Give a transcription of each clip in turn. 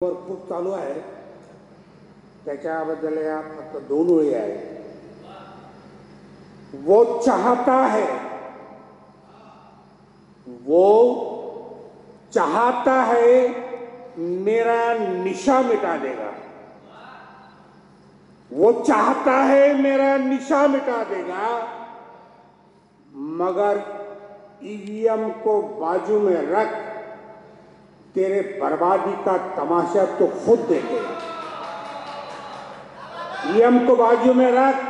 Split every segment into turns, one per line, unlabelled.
वर खूप चालू आहे, त्याच्याबद्दल या फक्त 2 ओळी आहे। वो चाहता है, वो चाहता है मेरा निशा मिटा देगा, वो चाहता है मेरा निशा मिटा देगा, मगर ईवीएम को बाजू में रख तेरे बर्बादी का तमाशा तो खुद देखेगा। ईवीएम को बाजू में रख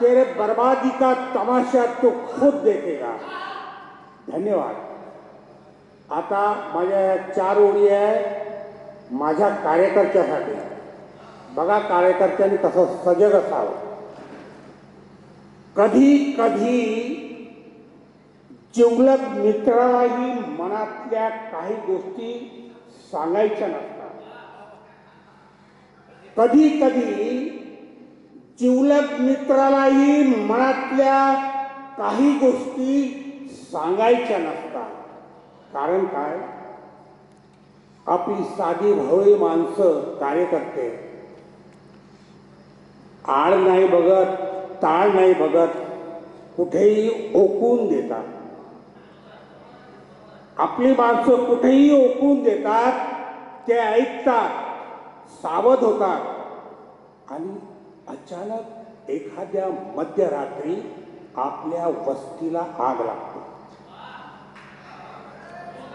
तेरे बर्बादी का तमाशा तो खुद देखेगा। धन्यवाद। आता माझ्या 4 ओळी आहे माझ्या कार्यकर्त्यासाठी। बघा कार्यकर्त्यांनी कसं सजग असावं। कधी कधी जिवलग मित्रालाही मनातल्या काही गोष्टी सांगायच्या नसतात। कधी कधी जिवलग मित्रालाही मनातल्या काही गोष्टी सांगायच्या नसतात। कारण काय, आपली साधी भोळी माणसं कार्यकर्ते आळ नाही बघत, ताळ नाही बघत, कुठेही ओकून देतात। आपली माणसं कुठेही ओकून देतात, ते ऐकतात, सावध होतात आणि अचानक एखाद्या मध्यरात्री आपल्या वस्तीला आग लागते।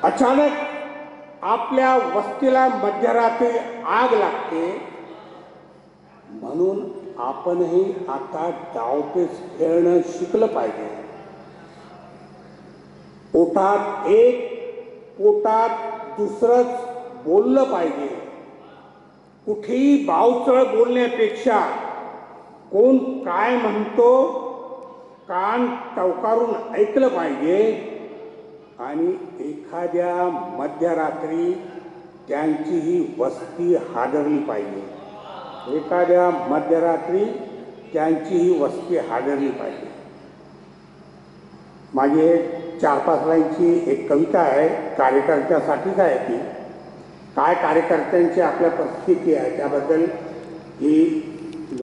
अचानक आपल्या वस्तीला मध्यरात्री आग लागते। म्हणून आपणही आता डावपेच खेळणं शिकलं पाहिजे। पोटात एक पोटात दुसरंच बोललं पाहिजे। कुठेही बावचळ बोलण्यापेक्षा कोण काय म्हणतो कान टवकारून ऐकलं पाहिजे आणि एखाद्या मध्यरात्री त्यांचीही वस्ती हादरली पाहिजे। एखाद्या मध्यरात्री त्यांचीही वस्ती हादरली पाहिजे। माझी 4-5 लाईनची एक कविता आहे, कार्यकर्त्यासाठीच आहे ती। काय कार्यकर्त्यांची आपल्या परिस्थिती आहे त्याबद्दल ही